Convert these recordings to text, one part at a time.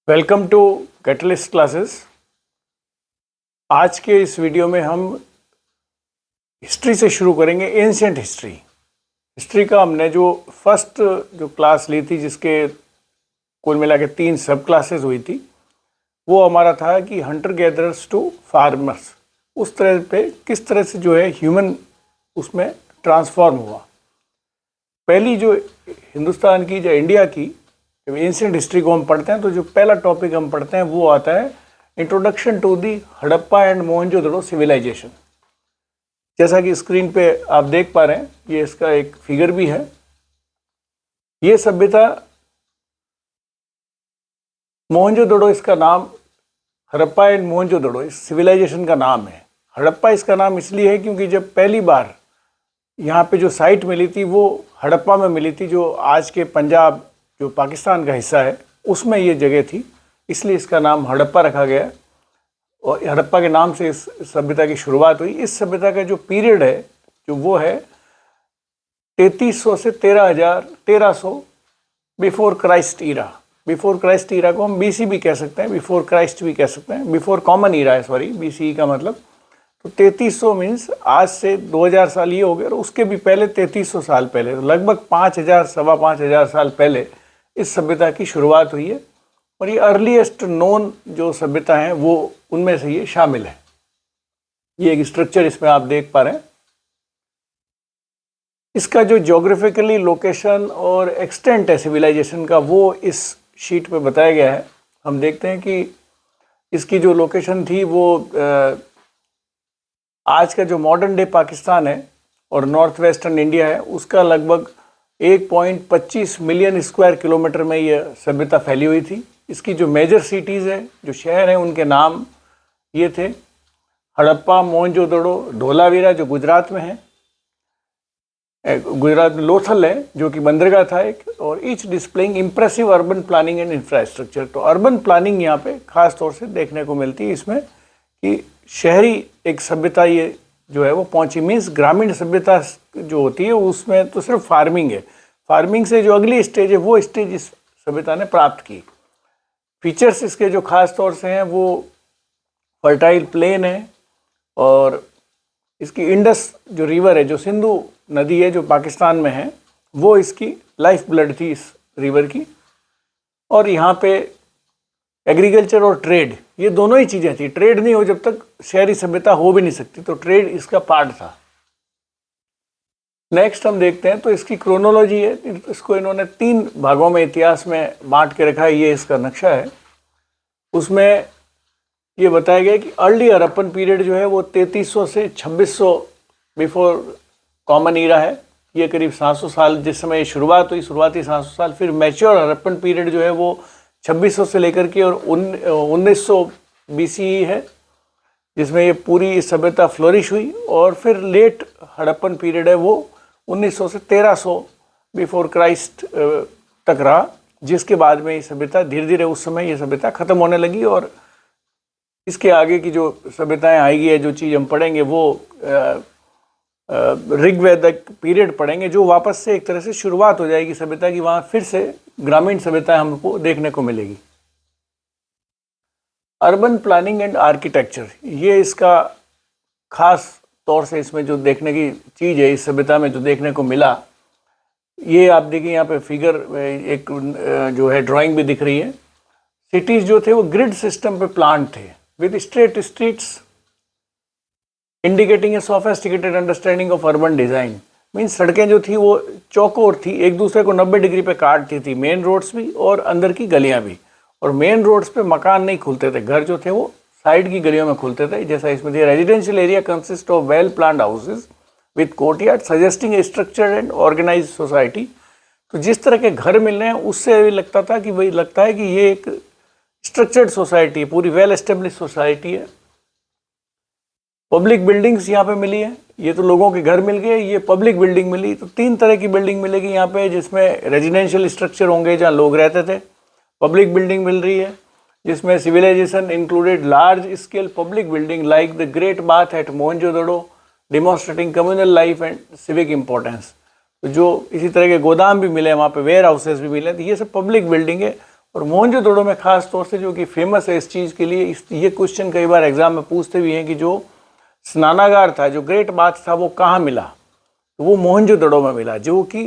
Welcome to catalyst classes. आज के इस वीडियो में हम हिस्ट्री से शुरू करेंगे। एंशिएंट हिस्ट्री का हमने जो फर्स्ट क्लास ली थी, जिसके कुल मिला के 3 सब क्लासेस हुई थी, वो हमारा था कि हंटर गैदरर्स टू फार्मर्स। उस तरह पे किस तरह से जो है ह्यूमन उसमें ट्रांसफॉर्म हुआ। पहली जो हिंदुस्तान की या इंडिया की जब एंशिएंट हिस्ट्री को हम पढ़ते हैं तो जो पहला टॉपिक हम पढ़ते हैं वो आता है introduction to the Harappa and Mohenjodaro civilisation. जैसा कि स्क्रीन पे आप देख पा रहे हैं, ये इसका एक फिगर भी है। ये सभ्यता मोहनजोदड़ो, इसका नाम हड़प्पा एंड मोहनजोदड़ो इस सिविलाइजेशन का नाम है। हड़प्पा इसका नाम इसलिए है क्योंकि जब पहली बार यहाँ पे जो साइट मिली थी वो हड़प्पा में मिली थी, जो आज के पंजाब जो पाकिस्तान का हिस्सा है उसमें ये जगह थी, इसलिए इसका नाम हड़प्पा रखा गया और हड़प्पा के नाम से इस सभ्यता की शुरुआत हुई। इस सभ्यता का जो पीरियड है जो वो है 3300 से 1300 before Christ era. Before Christ era को हम बीसी भी कह सकते हैं, बिफोर क्राइस्ट भी कह सकते हैं, बिफोर कॉमन ईरा है, सॉरी, बीसी का मतलब। तो 3300 मीन्स आज से 2000 साल ये हो गए, और उसके भी पहले 3300 साल पहले, तो लगभग 5000 सवा 5000 साल पहले इस सभ्यता की शुरुआत हुई है। और ये अर्लीस्ट नोन जो सभ्यता है वो उनमें से ये शामिल है। ये एक स्ट्रक्चर इसमें आप देख पा रहे हैं। इसका जो ज्योग्राफिकली लोकेशन और एक्सटेंट है सिविलाइजेशन का, वो इस शीट पे बताया गया है। हम देखते हैं कि इसकी जो लोकेशन थी वो आज का जो मॉडर्न डे पाकिस्तान है और नॉर्थ वेस्टर्न इंडिया है, उसका लगभग 1.25 मिलियन स्क्वायर किलोमीटर में ये सभ्यता फैली हुई थी। इसकी जो मेजर सिटीज़ है, जो शहर हैं, उनके नाम ये थे हड़प्पा, मोहनजोदड़ो, धोलावीरा जो गुजरात में है, गुजरात में लोथल है जो कि बंदरगाह था एक, और each displaying impressive urban planning and infrastructure. तो अर्बन प्लानिंग यहाँ पे खास तौर से देखने को मिलती है इसमें कि शहरी एक सभ्यता ये जो है वो पहुंची। मीन्स ग्रामीण सभ्यता जो होती है उसमें तो सिर्फ फार्मिंग है, फार्मिंग से जो अगली स्टेज है वो स्टेज इस सभ्यता ने प्राप्त की। फीचर्स इसके जो खास तौर से हैं वो फर्टाइल प्लेन है, और इसकी इंडस जो रिवर है, जो सिंधु नदी है जो पाकिस्तान में है, वो इसकी लाइफ ब्लड थी इस रिवर की। और यहाँ पे एग्रीकल्चर और ट्रेड, ये दोनों ही चीज़ें थी। ट्रेड नहीं हो जब तक शहरी सभ्यता हो भी नहीं सकती, तो ट्रेड इसका पार्ट था। नेक्स्ट हम देखते हैं तो इसकी क्रोनोलॉजी है। इसको इन्होंने 3 भागों में इतिहास में बांट के रखा है। ये इसका नक्शा है। उसमें ये बताया गया कि अर्ली हड़प्पन पीरियड जो है वो 3300 से 2600 बिफोर कॉमन ईरा है। ये करीब 700 साल जिस समय शुरुआत हुई, शुरुआती 700 साल। फिर मैच्योर हड़प्पन पीरियड जो है वो 2600 से लेकर के और 1900 बीसीई है, जिसमें ये पूरी सभ्यता फ्लोरिश हुई। और फिर लेट हड़प्पन पीरियड है वो 1900 से 1300 बिफोर क्राइस्ट तक रहा, जिसके बाद में ये सभ्यता धीरे धीरे उस समय ये सभ्यता ख़त्म होने लगी। और इसके आगे की जो सभ्यताएं आएगी है, जो चीज़ हम पढ़ेंगे वो ऋग्वैदिक पीरियड पढ़ेंगे, जो वापस से एक तरह से शुरुआत हो जाएगी सभ्यता की। वहाँ फिर से ग्रामीण सभ्यता हमको देखने को मिलेगी। अर्बन प्लानिंग एंड आर्किटेक्चर, ये इसका खास तौर से इसमें जो देखने की चीज़ है, इस सभ्यता में जो देखने को मिला, ये आप देखिए यहाँ पे फिगर एक जो है ड्राइंग भी दिख रही है। सिटीज़ जो थे वो ग्रिड सिस्टम पे प्लान थे with straight streets indicating A sophisticated understanding of urban design. Means सड़कें जो थी वो चौकोर थी, एक दूसरे को 90 डिग्री पे काटती थी, मेन रोड्स भी और अंदर की गलियां भी। और मेन रोड्स पे मकान नहीं खुलते थे, घर जो थे वो साइड की गलियों में खुलते थे। जैसा इसमें दिया, residential area consist of well planned houses with courtyard suggesting a structured and organised society. तो जिस तरह के घर मिल रहे हैं उससे लगता था कि भाई लगता है कि ये एक स्ट्रक्चर्ड सोसाइटी है, पूरी वेल एस्टेब्लिश सोसाइटी है। पब्लिक बिल्डिंग्स यहाँ पे मिली है, ये तो लोगों के घर मिल गए, ये पब्लिक बिल्डिंग मिली। तो 3 तरह की बिल्डिंग मिलेगी यहाँ पे, जिसमें रेजिडेंशियल स्ट्रक्चर होंगे जहाँ लोग रहते थे। पब्लिक बिल्डिंग मिल रही है जिसमें civilisation included large scale public building like the great bath at Mohenjodaro, demonstrating communal life and civic importance. तो जो इसी तरह के गोदाम भी मिले, वहाँ पे वेयर हाउसेज भी मिले, तो ये सब पब्लिक बिल्डिंग है। और मोहनजोदड़ो में ख़ास तौर से जो कि फेमस है इस चीज़ के लिए, ये क्वेश्चन कई बार एग्जाम में पूछते भी हैं कि जो स्नानागार था, जो ग्रेट बाथ था, वो कहाँ मिला, तो वो मोहनजोदड़ो में मिला, जो कि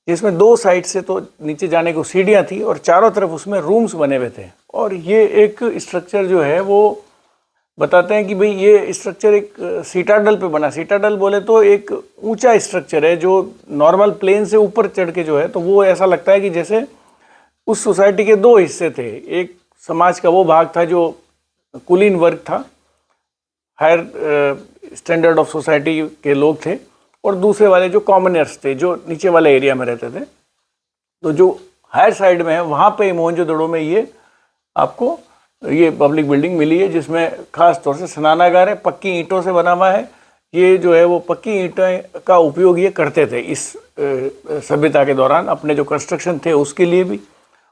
जिसमें 2 साइड से तो नीचे जाने को सीढ़ियाँ थी और चारों तरफ उसमें रूम्स बने हुए थे। और ये एक स्ट्रक्चर जो है वो बताते हैं कि भाई ये स्ट्रक्चर एक सीटाडल पे बना। सीटाडल बोले तो एक ऊंचा स्ट्रक्चर है जो नॉर्मल प्लेन से ऊपर चढ़ के जो है, तो वो ऐसा लगता है कि जैसे उस सोसाइटी के 2 हिस्से थे। एक समाज का वो भाग था जो कुलीन वर्ग था, हायर स्टैंडर्ड ऑफ सोसाइटी के लोग थे, और दूसरे वाले जो कॉमनर्स थे, जो नीचे वाले एरिया में रहते थे। तो जो हायर साइड में है वहाँ पे मोहनजोदड़ो में ये आपको ये पब्लिक बिल्डिंग मिली है, जिसमें खास तौर से स्नानागार है, पक्की ईंटों से बना हुआ है। ये जो है वो पक्की ईंटें का उपयोग ये करते थे इस सभ्यता के दौरान, अपने जो कंस्ट्रक्शन थे उसके लिए भी।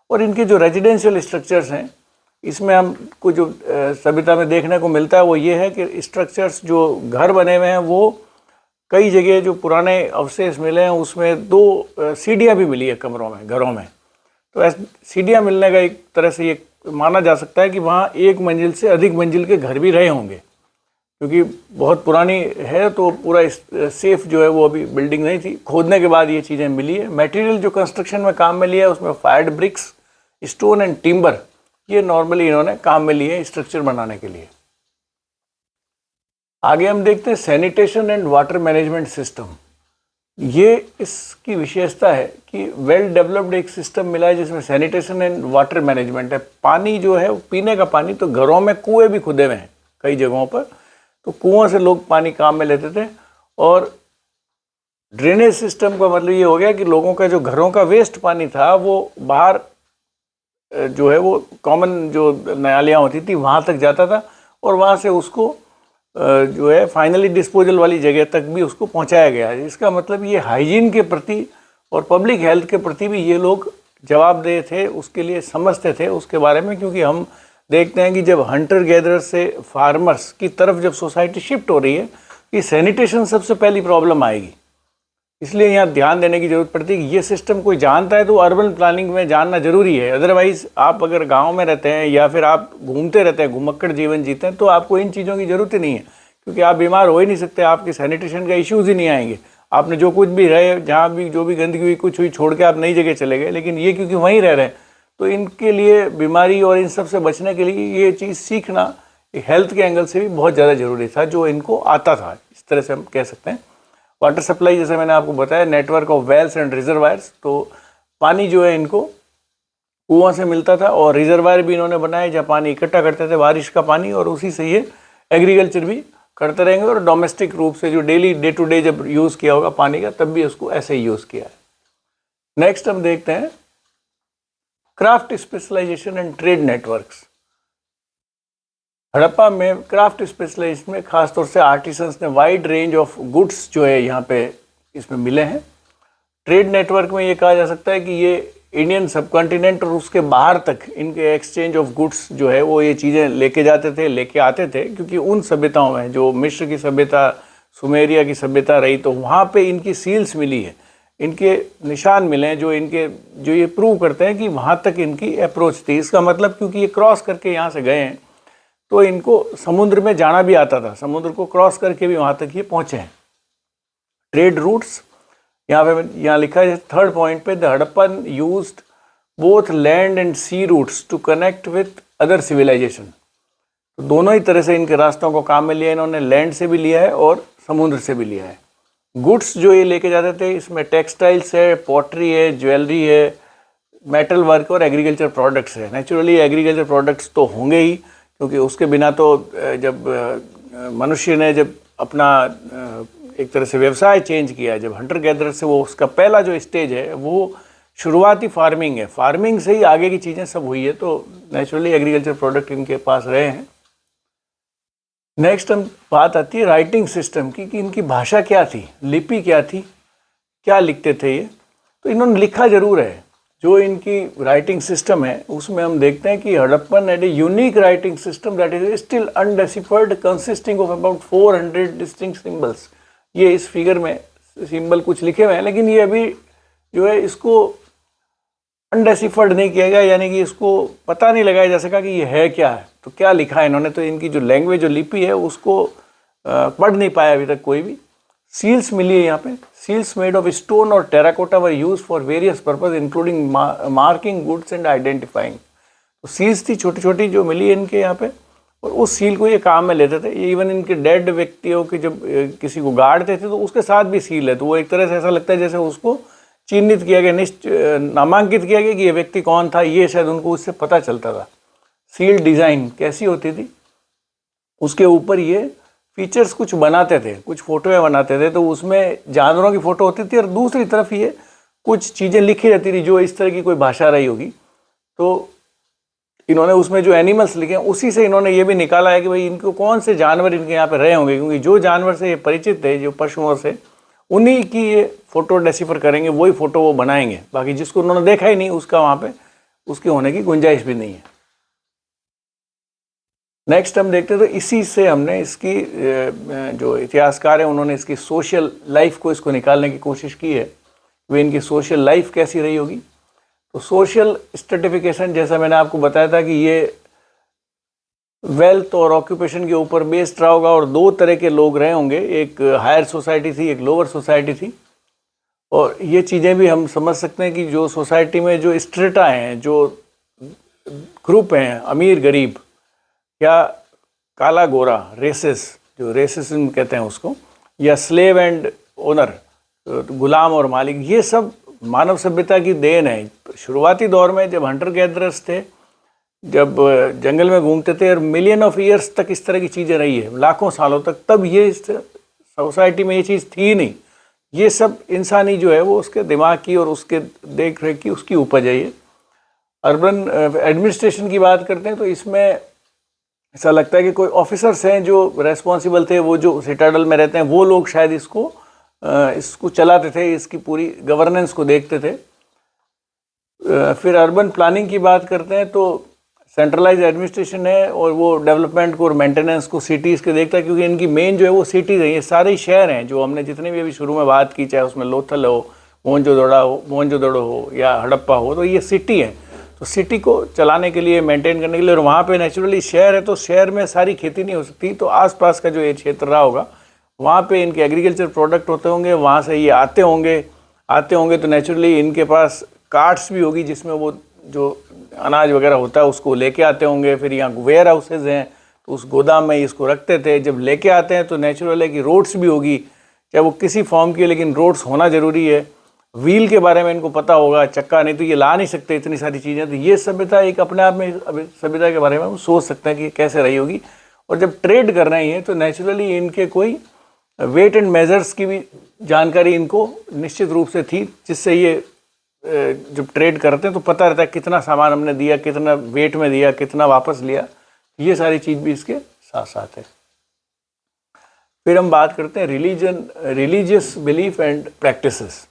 और इनके जो रेजिडेंशियल स्ट्रक्चर्स हैं, इसमें हमको जो सभ्यता में देखने को मिलता है वो ये है कि स्ट्रक्चर्स जो घर बने हुए हैं वो कई जगह जो पुराने अवशेष मिले हैं उसमें 2 सीढ़ियाँ भी मिली है कमरों में, घरों में। तो ऐसे सीढ़ियाँ मिलने का एक तरह से ये माना जा सकता है कि वहाँ 1 मंजिल से अधिक मंजिल के घर भी रहे होंगे, क्योंकि बहुत पुरानी है तो पूरा सेफ जो है वो अभी बिल्डिंग नहीं थी। खोदने के बाद ये चीज़ें मिली है। मटेरियल जो कंस्ट्रक्शन में काम में लिया है उसमें fired bricks, stone and timber, ये नॉर्मली इन्होंने काम में लिए स्ट्रक्चर बनाने के लिए। आगे हम देखते हैं sanitation and water management system. ये इसकी विशेषता है कि वेल डेवलप्ड एक सिस्टम मिला है जिसमें सैनिटेशन एंड वाटर मैनेजमेंट है। पानी जो है पीने का पानी, तो घरों में कुएं भी खुदे हुए हैं कई जगहों पर, तो कुओं से लोग पानी काम में लेते थे। और ड्रेनेज सिस्टम का मतलब ये हो गया कि लोगों का जो घरों का वेस्ट पानी था वो बाहर जो है वो कॉमन जो नालियाँ होती थी वहाँ तक जाता था, और वहाँ से उसको जो है फाइनली डिस्पोजल वाली जगह तक भी उसको पहुंचाया गया है। इसका मतलब ये हाइजीन के प्रति और पब्लिक हेल्थ के प्रति भी ये लोग जवाबदेह थे, उसके लिए समझते थे उसके बारे में। क्योंकि हम देखते हैं कि जब हंटर गैदरर से फार्मर्स की तरफ जब सोसाइटी शिफ्ट हो रही है, कि सैनिटेशन सबसे पहली प्रॉब्लम आएगी, इसलिए यहाँ ध्यान देने की जरूरत पड़ती है कि ये सिस्टम कोई जानता है तो अर्बन प्लानिंग में जानना जरूरी है। अदरवाइज आप अगर गांव में रहते हैं या फिर आप घूमते रहते हैं, घुमक्कड़ जीवन जीते हैं, तो आपको इन चीज़ों की ज़रूरत ही नहीं है, क्योंकि आप बीमार हो ही नहीं सकते, आपके सैनिटेशन का इश्यूज़ ही नहीं आएंगे। आपने जो कुछ भी रहे, जहाँ भी जो भी गंदगी हुई, कुछ हुई, छोड़ के आप नई जगह चले गए, लेकिन ये क्योंकि वहीं रह रहे हैं, तो इनके लिए बीमारी और इन सब से बचने के लिए ये चीज़ सीखना हेल्थ के एंगल से भी बहुत ज़्यादा ज़रूरी था, जो इनको आता था, इस तरह से हम कह सकते हैं। वाटर सप्लाई, जैसे मैंने आपको बताया, network of wells and reservoirs, तो पानी जो है इनको कुआं से मिलता था, और रिजर्वायर भी इन्होंने बनाए जहाँ पानी इकट्ठा करते थे, बारिश का पानी, और उसी से ये एग्रीकल्चर भी करते रहेंगे। और डोमेस्टिक रूप से जो डेली डे टू डे जब यूज़ किया होगा पानी का, तब भी उसको ऐसे ही यूज़ किया है। नेक्स्ट हम देखते हैं craft specialisation and trade networks. Harappa में क्राफ्ट स्पेशलाइजेशन में खासतौर से आर्टिसंस ने वाइड रेंज ऑफ गुड्स जो है यहाँ पे इसमें मिले हैं। ट्रेड नेटवर्क में ये कहा जा सकता है कि ये इंडियन सब कॉन्टिनेंट और उसके बाहर तक इनके एक्सचेंज ऑफ गुड्स जो है वो ये चीज़ें लेके जाते थे, लेके आते थे। क्योंकि उन सभ्यताओं में जो मिस्र की सभ्यता, सुमेरिया की सभ्यता रही, तो वहाँ पे इनकी सील्स मिली है, इनके निशान मिले हैं जो ये प्रूव करते हैं कि वहाँ तक इनकी अप्रोच थी। इसका मतलब क्योंकि ये क्रॉस करके यहाँ से गए हैं, तो इनको समुद्र में जाना भी आता था, समुद्र को क्रॉस करके भी वहाँ तक ये पहुँचे हैं। ट्रेड रूट्स यहाँ लिखा है 3rd पॉइंट पे, the Harappan used both land and sea routes to connect with other civilisation. तो दोनों ही तरह से इनके रास्तों को काम में लिया, इन्होंने लैंड से भी लिया है और समुद्र से भी लिया है। गुड्स जो ये लेके जाते थे, इसमें टेक्सटाइल्स है, पॉटरी है, ज्वेलरी है, मेटल वर्क और एग्रीकल्चर प्रोडक्ट्स है। नेचुरली एग्रीकल्चर प्रोडक्ट्स तो होंगे ही, क्योंकि उसके बिना तो जब मनुष्य ने जब अपना एक तरह से व्यवसाय चेंज किया, जब हंटर गैदरर से, वो उसका पहला जो स्टेज है वो शुरुआती फार्मिंग है, फार्मिंग से ही आगे की चीज़ें सब हुई है, तो नेचुरली एग्रीकल्चर प्रोडक्ट इनके पास रहे हैं। नेक्स्ट हम बात आती है राइटिंग सिस्टम की, कि इनकी भाषा क्या थी, लिपि क्या थी, क्या लिखते थे ये। तो इन्होंने लिखा जरूर है। जो इनकी राइटिंग सिस्टम है उसमें हम देखते हैं कि Harappan had a unique writing system that is still undeciphered, consisting of about 400 distinct symbols. ये इस फिगर में सिंबल कुछ लिखे हुए हैं, लेकिन ये अभी जो है इसको अनडेसिफर्ड नहीं किया गया, यानी कि इसको पता नहीं लगाया जा सका कि ये है क्या है। तो क्या लिखा है इन्होंने, तो इनकी जो लैंग्वेज जो लिपि है उसको पढ़ नहीं पाया अभी तक कोई भी। सील्स मिली है यहाँ पे। सील्स मेड ऑफ स्टोन और terracotta were use for various purpose including marking goods and identifying. तो सील्स थी छोटी छोटी जो मिली है इनके यहाँ पे, और उस सील को ये काम में लेते थे। ये इवन इनके डेड व्यक्तियों के जब किसी को गाड़ते थे तो उसके साथ भी सील है, तो वो एक तरह से ऐसा लगता है जैसे उसको चिन्हित किया गया, नामांकित किया गया कि ये व्यक्ति कौन था, ये शायद उनको उससे पता चलता था। सील डिज़ाइन कैसी होती थी, उसके ऊपर ये फीचर्स कुछ बनाते थे, कुछ फोटोएं बनाते थे, तो उसमें जानवरों की फ़ोटो होती थी और दूसरी तरफ ये कुछ चीज़ें लिखी रहती थी जो इस तरह की कोई भाषा रही होगी। तो इन्होंने उसमें जो एनिमल्स लिखे हैं उसी से इन्होंने ये भी निकाला है कि भाई इनको कौन से जानवर इनके यहाँ पे रहे होंगे, क्योंकि जो जानवर से ये परिचित थे, जो पशुओं से, उन्हीं की ये फ़ोटो डेसिफर करेंगे, वही फ़ोटो वो बनाएंगे। बाकी जिसको उन्होंने देखा ही नहीं उसका वहाँ पे उसके होने की गुंजाइश भी नहीं है। नेक्स्ट हम देखते हैं, तो इसी से हमने इसकी जो इतिहासकार है उन्होंने इसकी सोशल लाइफ को इसको निकालने की कोशिश की है, वे इनकी सोशल लाइफ कैसी रही होगी। तो सोशल स्ट्रेटिफिकेशन, जैसा मैंने आपको बताया था कि ये वेल्थ और ऑक्यूपेशन के ऊपर बेस्ड रहा होगा, और दो तरह के लोग रहे होंगे, एक हायर सोसाइटी थी, एक लोअर सोसाइटी थी। और ये चीज़ें भी हम समझ सकते हैं कि जो सोसाइटी में जो स्ट्रेटा हैं, जो ग्रुप हैं, अमीर गरीब या काला गोरा, रेसेस, जो रेसिज्म कहते हैं उसको, या स्लेव एंड ओनर, गुलाम और मालिक, ये सब मानव सभ्यता की देन है। शुरुआती दौर में जब हंटर गैदरर्स थे, जब जंगल में घूमते थे, और मिलियन ऑफ ईयर्स तक इस तरह की चीज़ें रही है, लाखों सालों तक, तब ये सोसाइटी में ये चीज़ थी नहीं। ये सब इंसानी जो है वो उसके दिमाग की और उसके देख रेख की उसकी उपज है। ये अर्बन एडमिनिस्ट्रेशन की बात करते हैं तो इसमें ऐसा लगता है कि कोई ऑफिसर्स हैं जो रेस्पॉन्सिबल थे, वो जो सिटाडल में रहते हैं, वो लोग शायद इसको चलाते थे, इसकी पूरी गवर्नेंस को देखते थे। फिर अर्बन प्लानिंग की बात करते हैं तो सेंट्रलाइज एडमिनिस्ट्रेशन है, और वो डेवलपमेंट को और मेंटेनेंस को सिटीज़ के देखता है, क्योंकि इनकी मेन जो है वो सिटीज़ है। ये सारे शहर हैं जो हमने जितने भी अभी शुरू में बात की, चाहे उसमें लोथल हो, मोहनजोदड़ो हो या हड़प्पा हो, तो ये सिटी है। तो सिटी को चलाने के लिए, मेंटेन करने के लिए, और वहाँ पे नेचुरली शहर है, तो शहर में सारी खेती नहीं हो सकती, तो आसपास का जो ये क्षेत्र रहा होगा वहाँ पे इनके एग्रीकल्चर प्रोडक्ट होते होंगे, वहाँ से ये आते होंगे तो नेचुरली इनके पास कार्ट्स भी होगी जिसमें वो जो अनाज वगैरह होता है उसको लेके आते होंगे। फिर यहाँ वेयर हाउसेज हैं तो उस गोदाम में इसको रखते थे। जब लेके आते हैं तो नेचुरल है कि रोड्स भी होगी, चाहे वो किसी फॉर्म की, लेकिन रोड्स होना ज़रूरी है। व्हील के बारे में इनको पता होगा, चक्का, नहीं तो ये ला नहीं सकते इतनी सारी चीज़ें। तो ये सभ्यता एक अपने आप में, सभ्यता के बारे में हम सोच सकते हैं कि कैसे रही होगी। और जब ट्रेड कर रहे हैं तो नेचुरली इनके कोई वेट एंड मेजर्स की भी जानकारी इनको निश्चित रूप से थी, जिससे ये जब ट्रेड करते हैं तो पता रहता है कितना सामान हमने दिया, कितना वेट में दिया, कितना वापस लिया। ये सारी चीज़ भी इसके साथ साथ है। फिर हम बात करते हैं रिलीजियस बिलीफ एंड प्रैक्टिसेस।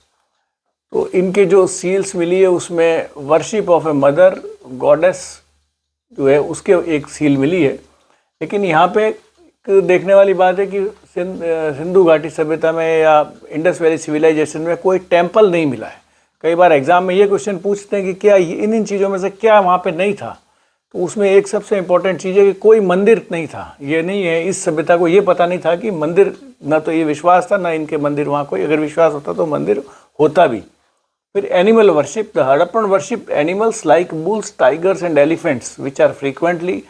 तो इनके जो सील्स मिली है उसमें worship of a mother goddess जो है उसके एक सील मिली है। लेकिन यहाँ पे देखने वाली बात है कि सिंधु घाटी सभ्यता में या इंडस वैली सिविलाइजेशन में कोई टेम्पल नहीं मिला है। कई बार एग्जाम में ये क्वेश्चन पूछते हैं कि क्या इन चीज़ों में से क्या वहाँ पे नहीं था, तो उसमें एक सबसे इम्पोर्टेंट चीज़ है कि कोई मंदिर नहीं था। ये नहीं है, इस सभ्यता को ये पता नहीं था कि मंदिर, ना तो ये विश्वास था, ना इनके मंदिर वहाँ कोई, अगर विश्वास होता तो मंदिर होता भी। फिर animal worship, the Harappan worship animals like bulls, tigers and elephants which are frequently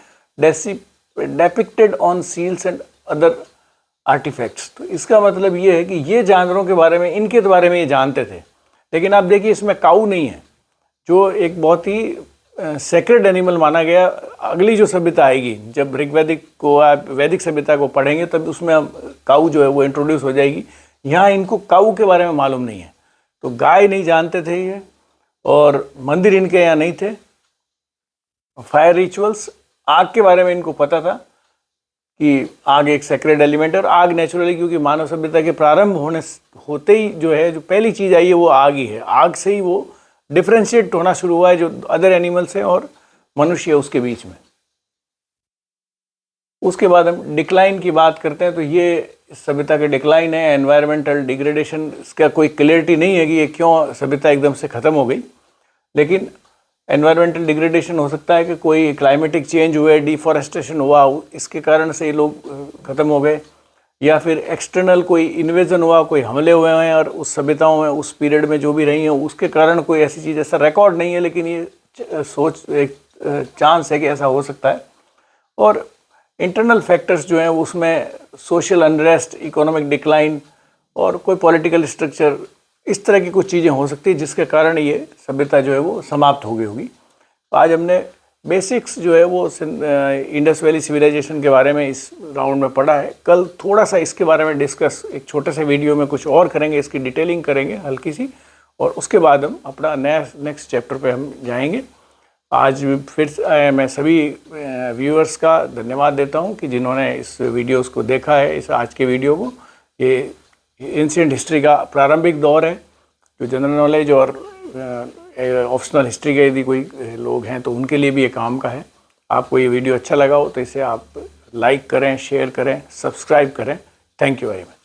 depicted on seals and other artefacts. तो इसका मतलब ये है कि ये जानवरों के बारे में, इनके बारे में ये जानते थे। लेकिन आप देखिए इसमें काऊ नहीं है, जो एक बहुत ही सेक्रेड एनिमल माना गया। अगली जो सभ्यता आएगी, जब ऋग्वैदिक को आप वैदिक सभ्यता को पढ़ेंगे तब उसमें काऊ जो है वो इंट्रोड्यूस हो जाएगी। यहाँ इनको काऊ के बारे में मालूम नहीं है। तो गाय नहीं जानते थे ये, और मंदिर इनके यहाँ नहीं थे। फायर रिचुअल्स, आग के बारे में इनको पता था कि आग एक सेक्रेड एलिमेंट है, और आग नेचुरली, क्योंकि मानव सभ्यता के प्रारंभ होते ही जो है, जो पहली चीज़ आई है वो आग ही है। आग से ही वो डिफ्रेंशिएट होना शुरू हुआ है जो अदर एनिमल्स हैं और मनुष्य है उसके बीच में। उसके बाद हम डिक्लाइन की बात करते हैं, तो ये सभ्यता के डिक्लाइन है, एनवायरमेंटल डिग्रेडेशन। इसका कोई क्लियरिटी नहीं है कि ये क्यों सभ्यता एकदम से ख़त्म हो गई, लेकिन एनवायरमेंटल डिग्रेडेशन हो सकता है कि कोई क्लाइमेटिक चेंज हुए, डिफॉरेस्टेशन हुआ, इसके कारण से ये लोग ख़त्म हो गए, या फिर एक्सटर्नल कोई इन्वेजन हुआ, कोई हमले हुए हैं और उस सभ्यताओं में उस पीरियड में जो भी रही हैं उसके कारण कोई ऐसी चीज़, ऐसा रिकॉर्ड नहीं है लेकिन ये सोच एक चांस है कि ऐसा हो सकता है। और इंटरनल फैक्टर्स जो हैं उसमें सोशल अनरेस्ट, इकोनॉमिक डिक्लाइन और कोई पॉलिटिकल स्ट्रक्चर, इस तरह की कुछ चीज़ें हो सकती है जिसके कारण ये सभ्यता जो है वो समाप्त हो गई होगी। आज हमने बेसिक्स जो है वो इंडस वैली सिविलाइजेशन के बारे में इस राउंड में पढ़ा है। कल थोड़ा सा इसके बारे में डिस्कस एक छोटे से वीडियो में कुछ और करेंगे, इसकी डिटेलिंग करेंगे हल्की सी, और उसके बाद हम अपना नेक्स्ट चैप्टर पे हम जाएंगे। आज फिर मैं सभी व्यूअर्स का धन्यवाद देता हूं कि जिन्होंने इस वीडियोस को देखा है, इस आज के वीडियो को। ये एंशिएंट हिस्ट्री का प्रारंभिक दौर है, जो जनरल नॉलेज और ऑप्शनल हिस्ट्री के यदि कोई लोग हैं तो उनके लिए भी ये काम का है। आपको ये वीडियो अच्छा लगा हो तो इसे आप लाइक करें, शेयर करें, सब्सक्राइब करें। Thank you very much.